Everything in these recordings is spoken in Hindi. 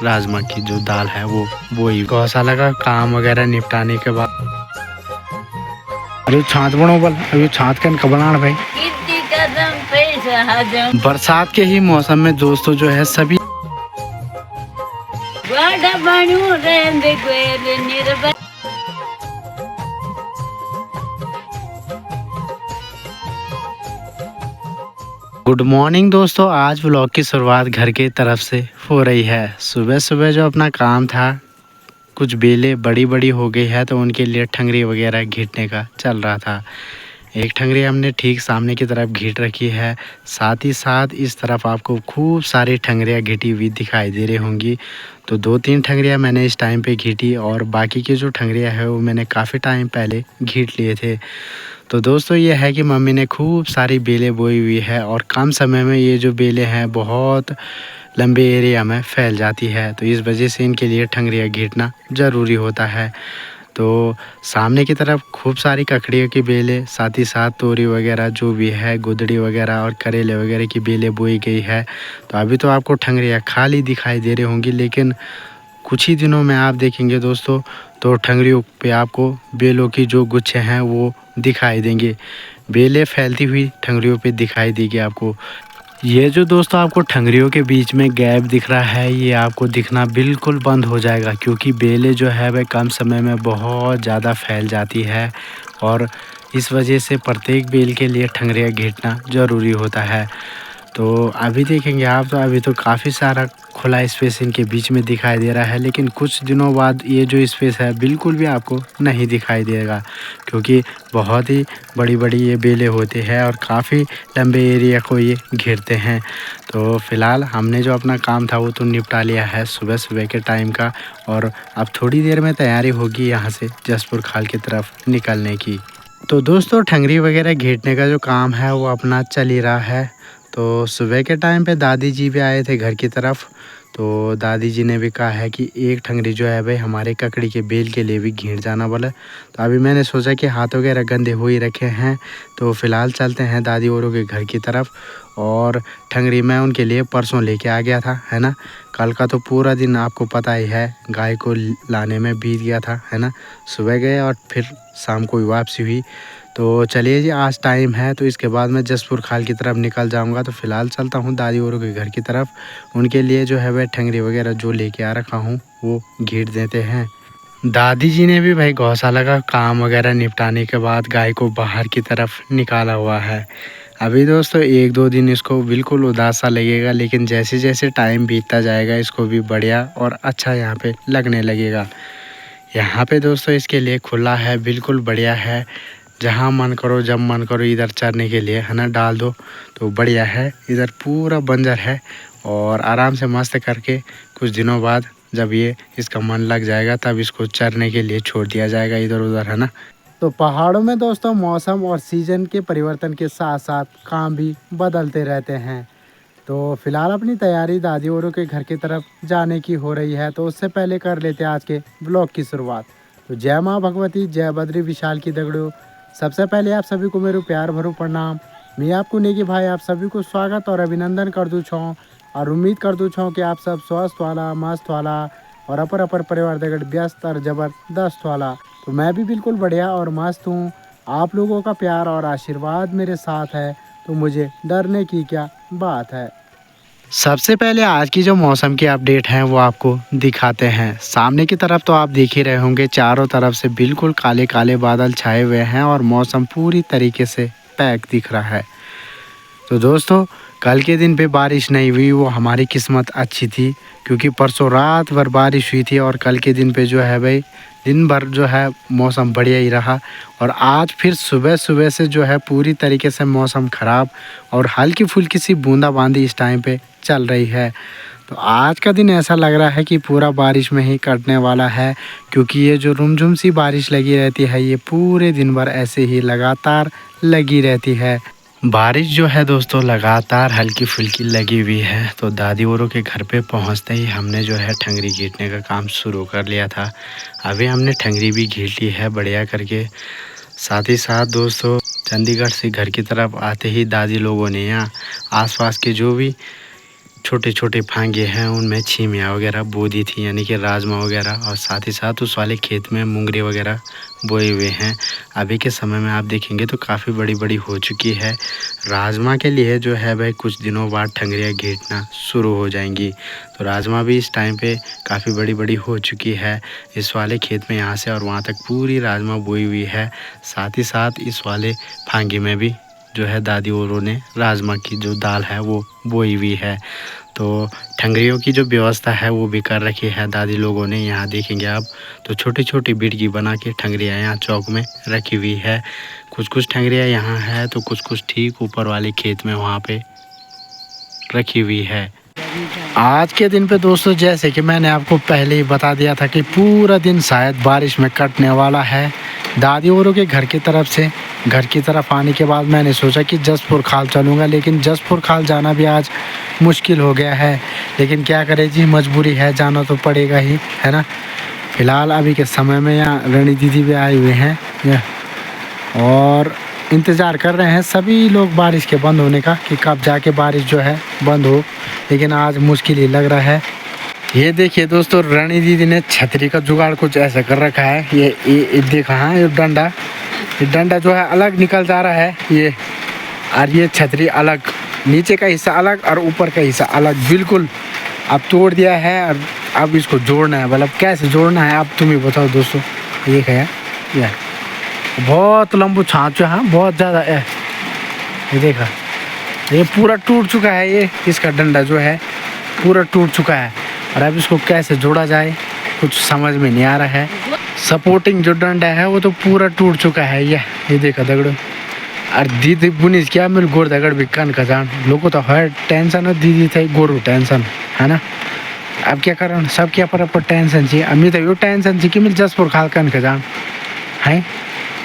राजमा की जो दाल है वो वही गौशाला का काम वगैरह निपटाने के बाद अरे छात बनो बल अभी छात के बनाना भाई। बरसात के ही मौसम में दोस्तों जो है सभी गुड मॉर्निंग दोस्तों। आज व्लॉग की शुरुआत घर की तरफ से हो रही है। सुबह सुबह जो अपना काम था, कुछ बेलें बड़ी बड़ी हो गई है तो उनके लिए ठंगरी वगैरह घीटने का चल रहा था। एक ठंगरी हमने ठीक सामने की तरफ घीट रखी है, साथ ही साथ इस तरफ आपको खूब सारी ठंगरियाँ घिटी हुई दिखाई दे रही होंगी। तो 2-3 ठंगरियाँ मैंने इस टाइम पे घीटी और बाकी की जो ठंगरियाँ है वो मैंने काफ़ी टाइम पहले घीट लिए थे। तो दोस्तों ये है कि मम्मी ने खूब सारी बेलें बोई हुई है और कम समय में ये जो बेलें हैं बहुत लंबे एरिया में फैल जाती है, तो इस वजह से इनके लिए ठंगरियाँ घीटना ज़रूरी होता है। तो सामने की तरफ खूब सारी ककड़ियों की बेलें, साथ ही साथ तोरी वगैरह जो भी है, गुदड़ी वगैरह और करेले वगैरह की बेलें बोई गई है। तो अभी तो आपको ठंगरियाँ खाली दिखाई दे रही होंगी, लेकिन कुछ ही दिनों में आप देखेंगे दोस्तों तो ठंगरियों पे आपको बेलों की जो गुच्छे हैं वो दिखाई देंगे। बेलें फैलती हुई ठंगरियों पे दिखाई देगी आपको। ये जो दोस्तों आपको ठंगरियों के बीच में गैप दिख रहा है, ये आपको दिखना बिल्कुल बंद हो जाएगा, क्योंकि बेलें जो है वह कम समय में बहुत ज़्यादा फैल जाती है और इस वजह से प्रत्येक बेल के लिए ठंगरियाँ घीटना ज़रूरी होता है। तो अभी देखेंगे आप तो अभी तो काफ़ी सारा खुला स्पेस इनके बीच में दिखाई दे रहा है, लेकिन कुछ दिनों बाद ये जो स्पेस है बिल्कुल भी आपको नहीं दिखाई देगा, क्योंकि बहुत ही बड़ी बड़ी ये बेलें होते हैं और काफ़ी लंबे एरिया को ये घेरते हैं। तो फ़िलहाल हमने जो अपना काम था वो तो निपटा लिया है सुबह सुबह के टाइम का, और अब थोड़ी देर में तैयारी होगी यहाँ से जसपुर खाल की तरफ निकलने की। तो दोस्तों ठंगरी वगैरह घेरने का जो काम है वो अपना चल ही रहा है। तो सुबह के टाइम पे दादी जी भी आए थे घर की तरफ, तो दादी जी ने भी कहा है कि एक ठंगरी जो है भाई हमारे ककड़ी के बेल के लिए भी घेर जाना बोले। तो अभी मैंने सोचा कि हाथ वगैरह गंदे हो ही रखे हैं, तो फ़िलहाल चलते हैं दादी औरों के घर की तरफ। और ठंगरी मैं उनके लिए परसों लेके आ गया था, है ना। कल का तो पूरा दिन आपको पता ही है गाय को लाने में बीत गया था, है ना। सुबह गए और फिर शाम को वापसी हुई। तो चलिए जी, आज टाइम है तो इसके बाद मैं जसपुर खाल की तरफ निकल जाऊंगा। तो फ़िलहाल चलता हूँ दादी औरों के घर की तरफ, उनके लिए जो है वह ठंगरी वगैरह जो लेके आ रखा हूँ वो घीट देते हैं। दादी जी ने भी भाई गौशाला का काम वगैरह निपटाने के बाद गाय को बाहर की तरफ निकाला हुआ है। अभी दोस्तों 1-2 दिन इसको बिल्कुल उदास सा लगेगा, लेकिन जैसे जैसे टाइम बीतता जाएगा इसको भी बढ़िया और अच्छा यहाँ पे लगने लगेगा। यहाँ पे दोस्तों इसके लिए खुला है, बिल्कुल बढ़िया है। जहाँ मन करो जब मन करो इधर चरने के लिए, है ना, डाल दो तो बढ़िया है। इधर पूरा बंजर है और आराम से मस्त करके कुछ दिनों बाद जब ये इसका मन लग जाएगा तब इसको चरने के लिए छोड़ दिया जाएगा इधर उधर, है ना। तो पहाड़ों में दोस्तों मौसम और सीजन के परिवर्तन के साथ साथ काम भी बदलते रहते हैं। तो फिलहाल अपनी तैयारी दादी औरों के घर की तरफ जाने की हो रही है, तो उससे पहले कर लेते हैं आज के ब्लॉग की शुरुआत। तो जय माँ भगवती, जय बद्री विशाल की दगड़ो। सबसे पहले आप सभी को मेरे प्यार भरो प्रणाम। मैं आपको नेगी भाई आप सभी को स्वागत और अभिनंदन कर दूँ छूँ और उम्मीद कर दूँ छूँ कि आप सब स्वस्थ वाला, मस्त वाला और अपर परिवार दगड़ व्यस्त और ज़बरदस्त वाला। तो मैं भी बिल्कुल बढ़िया और मस्त हूँ। आप लोगों का प्यार और आशीर्वाद मेरे साथ है, तो मुझे डरने की क्या बात है। सबसे पहले आज की जो मौसम की अपडेट है वो आपको दिखाते हैं। सामने की तरफ तो आप देख ही रहे होंगे चारों तरफ से बिल्कुल काले काले बादल छाए हुए हैं और मौसम पूरी तरीके से पैक दिख रहा है। तो दोस्तों कल के दिन पे बारिश नहीं हुई, वो हमारी किस्मत अच्छी थी, क्योंकि परसों रात भर बारिश हुई थी और कल के दिन पे जो है भाई दिन भर जो है मौसम बढ़िया ही रहा। और आज फिर सुबह सुबह से जो है पूरी तरीके से मौसम ख़राब और हल्की फुल्की सी बूंदाबांदी इस टाइम पे चल रही है। तो आज का दिन ऐसा लग रहा है कि पूरा बारिश में ही कटने वाला है, क्योंकि ये जो रुमझुम सी बारिश लगी रहती है ये पूरे दिन भर ऐसे ही लगातार लगी रहती है। बारिश जो है दोस्तों लगातार हल्की फुल्की लगी हुई है। तो दादी औरों के घर पे पहुंचते ही हमने जो है ठंगरी घीटने का काम शुरू कर लिया था। अभी हमने ठंगरी भी घीट ली है बढ़िया करके। साथ ही साथ दोस्तों चंडीगढ़ से घर की तरफ आते ही दादी लोगों ने यहाँ आसपास के जो भी छोटे छोटे फांगे हैं उनमें छीमियाँ वगैरह बो दी थी, यानी कि राजमा वगैरह, और साथ ही साथ उस वाले खेत में मूंगरे वगैरह बोए हुए हैं। अभी के समय में आप देखेंगे तो काफ़ी बड़ी बड़ी हो चुकी है। राजमा के लिए जो है भाई कुछ दिनों बाद ठंगरियाँ घेटना शुरू हो जाएंगी। तो राजमा भी इस टाइम पे काफ़ी बड़ी बड़ी हो चुकी है। इस वाले खेत में यहाँ से और वहाँ तक पूरी राजमा बोई हुई है। साथ ही साथ इस वाले फांगे में भी जो है दादी औरों ने राजमा की जो दाल है वो बोई हुई है। तो ठंगरियों की जो व्यवस्था है वो भी कर रखी है दादी लोगों ने। यहाँ देखेंगे आप तो छोटी छोटी बिड़गी बना के ठंगरियाँ यहाँ चौक में रखी हुई है। कुछ कुछ ठंगरियाँ यहाँ है तो कुछ कुछ ठीक ऊपर वाले खेत में वहाँ पे रखी हुई है। आज के दिन पे दोस्तों जैसे कि मैंने आपको पहले ही बता दिया था कि पूरा दिन शायद बारिश में कटने वाला है। दादी औरों के घर की तरफ से घर की तरफ आने के बाद मैंने सोचा कि जसपुर खाल चलूँगा, लेकिन जसपुर खाल जाना भी आज मुश्किल हो गया है। लेकिन क्या करें जी, मजबूरी है, जाना तो पड़ेगा ही, है ना। फ़िलहाल अभी के समय में यहाँ रानी दीदी भी आए हुए हैं और इंतज़ार कर रहे हैं सभी लोग बारिश के बंद होने का कि कब जाके बारिश जो है बंद हो, लेकिन आज मुश्किल ही लग रहा है। ये देखिए दोस्तों, रानी दीदी ने छतरी का जुगाड़ कुछ ऐसा कर रखा है। ये देखा, हाँ, ये डंडा जो है अलग निकल जा रहा है ये, और ये छतरी अलग, नीचे का हिस्सा अलग और ऊपर का हिस्सा अलग बिल्कुल अब तोड़ दिया है। और अब इसको जोड़ना है, मतलब कैसे जोड़ना है अब तुम ही बताओ दोस्तों। ये है ये बहुत लंबू छाँच है, हाँ, बहुत ज़्यादा है। ये देखा, ये पूरा टूट चुका है, ये इसका डंडा जो है पूरा टूट चुका है। और अब इसको कैसे जोड़ा जाए कुछ समझ में नहीं आ रहा है। सपोर्टिंग जो डंडा है वो तो पूरा टूट चुका है। ये देखा दगड़ो, और दीदी बुनी क्या मिल गोर दगड़ भी कन का जान लोगों तो हर टेंशन है, दीदी थे गोरू टेंशन, है ना। अब क्या करें, सब क्या पर टेंशन चाहिए, अम्मी तो यो टेंशन थी कि मिल जसपुर खाल कन का जान है।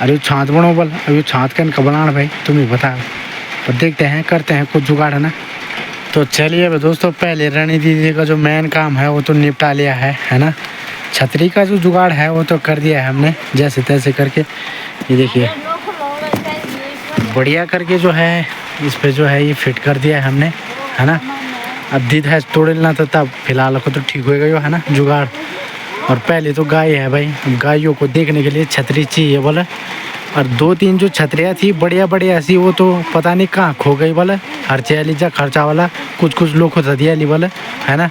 अरे छाँत बनो बोल, अभी छाँत कन का बनाना भाई तुम ही बताओ। तो देखते हैं, करते हैं कुछ जुगाड़, है ना। तो चलिए दोस्तों, पहले रानी दीदी का जो मेन काम है वो तो निपटा लिया है ना। छतरी का जो जुगाड़ है वो तो कर दिया है हमने जैसे तैसे करके। ये देखिए बढ़िया करके जो है इस पे जो है ये फिट कर दिया है हमने, है ना। अब दीद है तोड़ना तो तब फिलहाल को तो ठीक होएगा यो, है ना, जुगाड़। और पहले तो गाय है भाई, गायों को देखने के लिए छतरी चाहिए बोले। और 2-3 जो छतरियाँ थी बढ़िया बढ़िया ऐसी, वो तो पता नहीं कहाँ खो गई बोले। खर्चे वाली जा खर्चा वाला कुछ लोग को दिया ली बोले, है ना।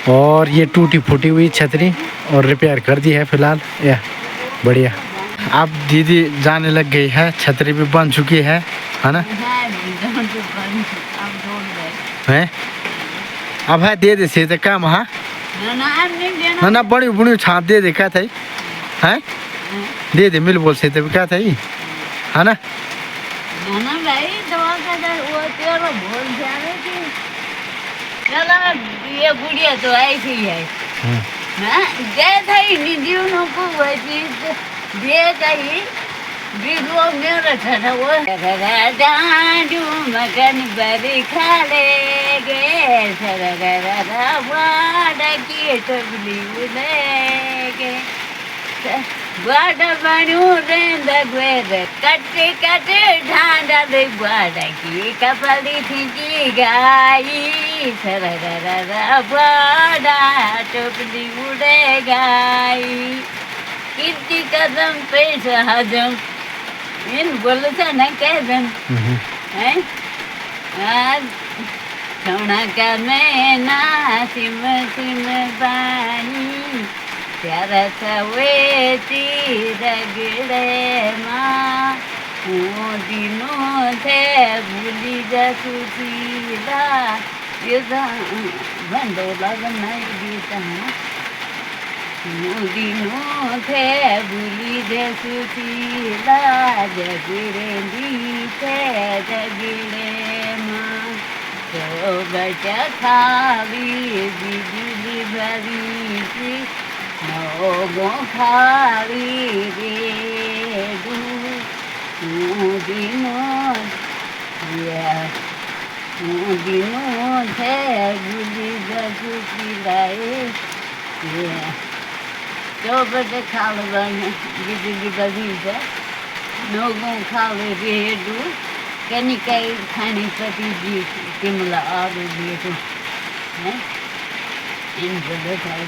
और ये टूटी फूटी हुई छतरी और रिपेयर कर दी है फिलहाल, या बढ़िया। अब दीदी जाने लग गई है, छतरी भी बन चुकी है ना। है अब है दे से तो काम, हाँ ना बड़ी बुढ़ी छाप दे क्या था है, दे मिल बोल से तो क्या था, है ना। भाई दवा का वो तेरा बोल जाने की चला ये गुड़िया तो ऐसी है ना, दे थई निदियों को वो चीज दे गई बिगो मेरा था वो डांडू मगन बरी खा लेगे सरगरा वाड़ा की टबली उलेगे वाड़ा बनू रेंद ग्वेर कटे कटे ढांडा दे वाड़ा की कपड़ी थी गाई सरगरा वाड़ा टबली उड़े गाई कितनी कदम पे हजम इन बोलो था ना कदम है आज सोना का मैं ना सिम सिम बानी प्यारा सवे रगड़े माँ दिनों थे भूली जा सुशीला ये भंडोला बनाई गीता दिनों थे भूली दे सुशीला जगड़े माँ तो बचा खावी बिजली भरी थी नोगों खावी रे दिनों थे भूली दे सुशीला तो बड़े खाल बिजली बजी है नोगों खावे रेडू कनी कई खाने पति जी तिमला आलू बेटू है इन बड़े भाई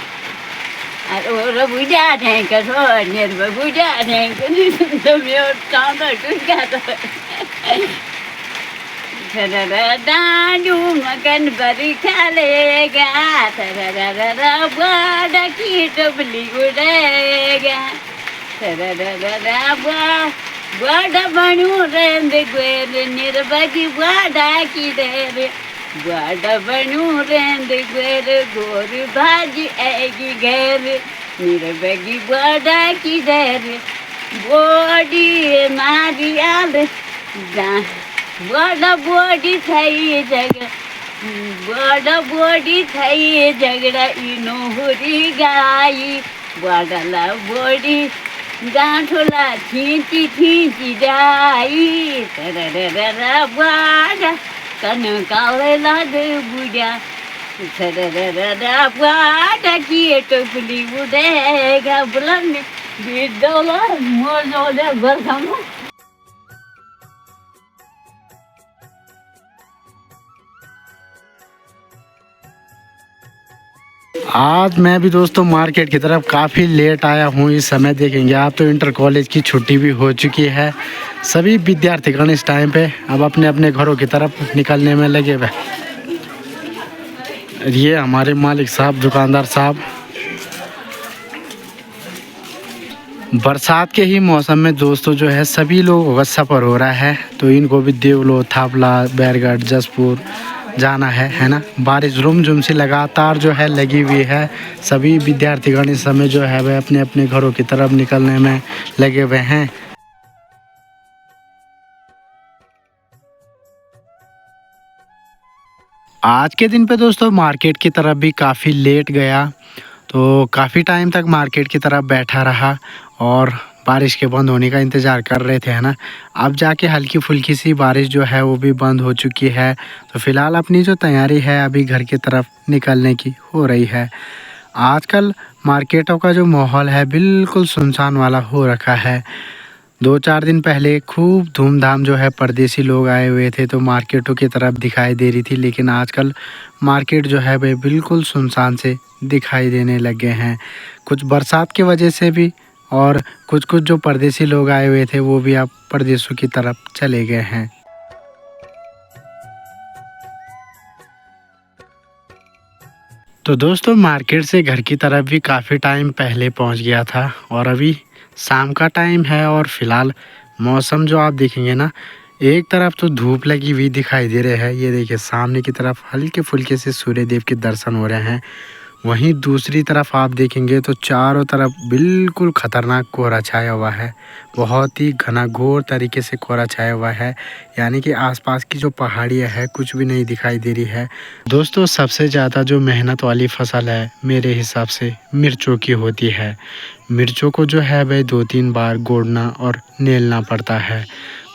और बुझा नहीं करो निर बुझा नहीं कनी तो मेरे चांदा टूटा तो दादू मगन बरी खालेगा बड़ा की डबली उड़ेगा बड़ा बनू रेंद गुएर निर्बगी बड़ा की देर बड़ा बनू रेंद गुएर गोर भाजी आएगी घर निर्बगी बड़ा की देर बॉडी मारी आल बड़ा बॉडी थई जगह बड़ा बॉडी थई झगड़ा इनो हुरी गाई बड़ा बॉडी गांठोला खींची खींची जाई तररररा बड़ा कन काले लाग बुढ़ा तररररा बड़ा की टोपली उड़ेगा बुलंद बिडोला मोजोले बरखम आज मैं भी दोस्तों मार्केट की तरफ काफ़ी लेट आया हूँ। इस समय देखेंगे आप तो इंटर कॉलेज की छुट्टी भी हो चुकी है। सभी विद्यार्थीगण इस टाइम पे अब अपने अपने घरों की तरफ निकलने में लगे हुए। ये हमारे मालिक साहब, दुकानदार साहब, बरसात के ही मौसम में दोस्तों जो है सभी लोगों का सफ़र हो रहा है। तो इनको भी देवलो, थापला, बैरगढ़, जसपुर जाना है ना। बारिश रुमझुम से लगातार जो है लगी हुई है। सभी विद्यार्थीगण इस समय जो है वह अपने अपने घरों की तरफ निकलने में लगे हुए हैं। आज के दिन पे दोस्तों मार्केट की तरफ भी काफ़ी लेट गया, तो काफ़ी टाइम तक मार्केट की तरफ बैठा रहा और बारिश के बंद होने का इंतज़ार कर रहे थे, है ना। अब जाके हल्की फुल्की सी बारिश जो है वो भी बंद हो चुकी है। तो फ़िलहाल अपनी जो तैयारी है अभी घर की तरफ निकलने की हो रही है। आजकल मार्केटों का जो माहौल है बिल्कुल सुनसान वाला हो रखा है। 2-4 दिन पहले खूब धूमधाम जो है परदेसी लोग आए हुए थे तो मार्केटों की तरफ दिखाई दे रही थी, लेकिन आजकल मार्केट जो है वे बिल्कुल सुनसान से दिखाई देने लगे हैं। कुछ बरसात की वजह से भी और कुछ जो परदेसी लोग आए हुए थे वो भी अब परदेशों की तरफ चले गए हैं। तो दोस्तों मार्केट से घर की तरफ भी काफ़ी टाइम पहले पहुंच गया था और अभी शाम का टाइम है और फिलहाल मौसम जो आप देखेंगे ना, एक तरफ तो धूप लगी हुई दिखाई दे रहे हैं। ये देखिए सामने की तरफ हल्के फुल्के से सूर्य देव के दर्शन हो रहे हैं। वहीं दूसरी तरफ आप देखेंगे तो चारों तरफ बिल्कुल ख़तरनाक कोहरा छाया हुआ है। बहुत ही घनाघोर तरीके से कोहरा छाया हुआ है, यानी कि आसपास की जो पहाड़ियाँ है कुछ भी नहीं दिखाई दे रही है। दोस्तों सबसे ज़्यादा जो मेहनत वाली फसल है मेरे हिसाब से मिर्चों की होती है। मिर्चों को जो है वह 2-3 बार गोड़ना और नेलना पड़ता है।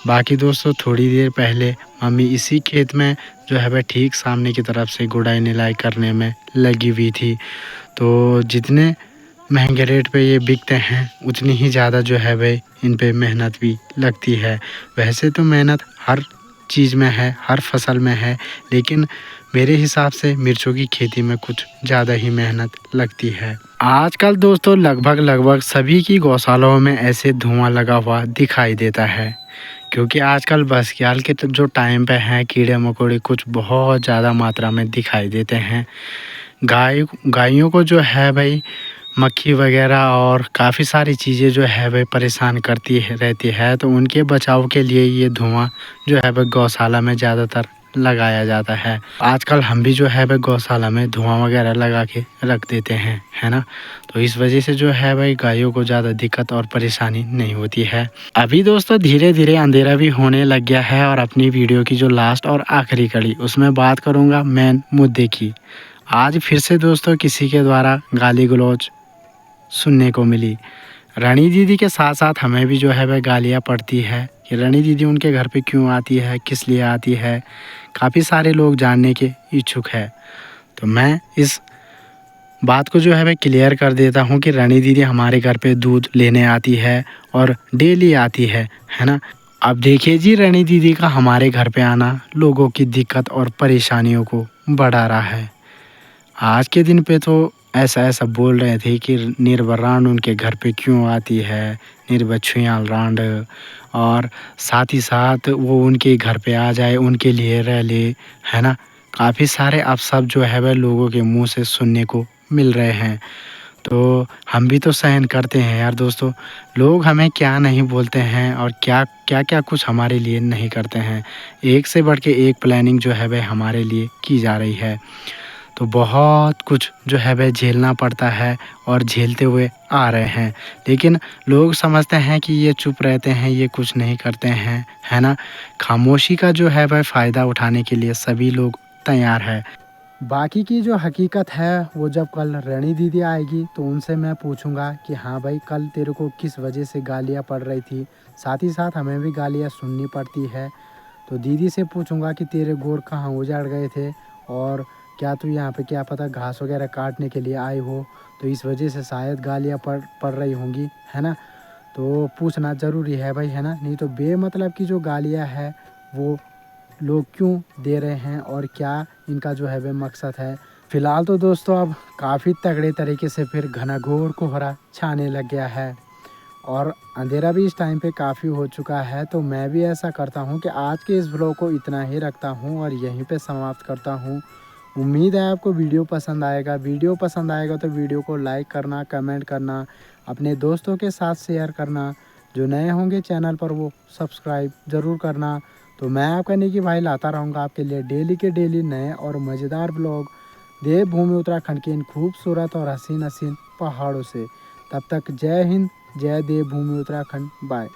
बाकी दोस्तों थोड़ी देर पहले मम्मी इसी खेत में जो है वह ठीक सामने की तरफ से गुड़ाई निलाई करने में लगी हुई थी। तो जितने महंगे रेट पे ये बिकते हैं उतनी ही ज़्यादा जो है वह इन पे मेहनत भी लगती है। वैसे तो मेहनत हर चीज़ में है, हर फसल में है, लेकिन मेरे हिसाब से मिर्चों की खेती में कुछ ज़्यादा ही मेहनत लगती है। आजकल दोस्तों लगभग सभी की गौशालाओं में ऐसे धुआं लगा हुआ दिखाई देता है, क्योंकि आजकल बरसात के जो टाइम पे हैं कीड़े मकोड़े कुछ बहुत ज़्यादा मात्रा में दिखाई देते हैं। गायों को जो है भाई मक्खी वगैरह और काफ़ी सारी चीज़ें जो है वह परेशान करती रहती है। तो उनके बचाव के लिए ये धुआं जो है वह गौशाला में ज़्यादातर लगाया जाता है। आजकल हम भी जो है वह गौशाला में धुआं वगैरह लगा के रख देते हैं, है ना। तो इस वजह से जो है भाई गायों को ज़्यादा दिक्कत और परेशानी नहीं होती है। अभी दोस्तों धीरे धीरे अंधेरा भी होने लग गया है और अपनी वीडियो की जो लास्ट और आखिरी कड़ी उसमें बात करूँगा मेन मुद्दे की। आज फिर से दोस्तों किसी के द्वारा गाली गलौज सुनने को मिली। रानी दीदी के साथ साथ हमें भी जो है वह गालियाँ पड़ती है कि रानी दीदी उनके घर पे क्यों आती है, किस लिए आती है। काफ़ी सारे लोग जानने के इच्छुक है। तो मैं इस बात को जो है मैं क्लियर कर देता हूँ कि रानी दीदी हमारे घर पे दूध लेने आती है और डेली आती है ना। अब देखिए जी, रानी दीदी का हमारे घर पे आना लोगों की दिक्कत और परेशानियों को बढ़ा रहा है। आज के दिन पे तो ऐसा ऐसा बोल रहे थे कि निर्बरांड उनके घर पे क्यों आती है, निर्बछुयाल रांड, और साथ ही साथ वो उनके घर पे आ जाए, उनके लिए रह ले, है ना। काफ़ी सारे अपशब्द जो है वह लोगों के मुंह से सुनने को मिल रहे हैं। तो हम भी तो सहन करते हैं यार दोस्तों। लोग हमें क्या नहीं बोलते हैं और क्या क्या क्या कुछ हमारे लिए नहीं करते हैं। एक से बढ़ के एक प्लानिंग जो है वह हमारे लिए की जा रही है। तो बहुत कुछ जो है वह झेलना पड़ता है और झेलते हुए आ रहे हैं। लेकिन लोग समझते हैं कि ये चुप रहते हैं, ये कुछ नहीं करते हैं, है ना। खामोशी का जो है वह फ़ायदा उठाने के लिए सभी लोग तैयार है। बाकी की जो हकीकत है वो जब कल रानी दीदी आएगी तो उनसे मैं पूछूंगा कि हाँ भाई, कल तेरे को किस वजह से गालियाँ पड़ रही थी। साथ ही साथ हमें भी गालियाँ सुननी पड़ती है। तो दीदी से पूछूंगा कि तेरे गोर कहाँ उजाड़ गए थे, और क्या तू यहाँ पे क्या पता घास वगैरह काटने के लिए आई हो, तो इस वजह से शायद गालियाँ पड़ रही होंगी, है ना। तो पूछना ज़रूरी है भाई, है ना। नहीं तो बेमतलब की जो गालियाँ है वो लोग क्यों दे रहे हैं और क्या इनका जो है वह मकसद है। फ़िलहाल तो दोस्तों अब काफ़ी तगड़े तरीके से फिर घना-घोर कोहरा छाने लग गया है और अंधेरा भी इस टाइम पे काफ़ी हो चुका है। तो मैं भी ऐसा करता हूँ कि आज के इस व्लॉग को इतना ही रखता हूँ और यहीं पे समाप्त करता हूँ। उम्मीद है आपको वीडियो पसंद आएगा। वीडियो पसंद आएगा तो वीडियो को लाइक करना, कमेंट करना, अपने दोस्तों के साथ शेयर करना। जो नए होंगे चैनल पर वो सब्सक्राइब ज़रूर करना। तो मैं आपका निकी भाई लाता रहूँगा आपके लिए डेली के डेली नए और मज़ेदार ब्लॉग देवभूमि उत्तराखंड के इन खूबसूरत और हसीन हसीन पहाड़ों से। तब तक जय हिंद, जय देवभूमि उत्तराखंड। बाय।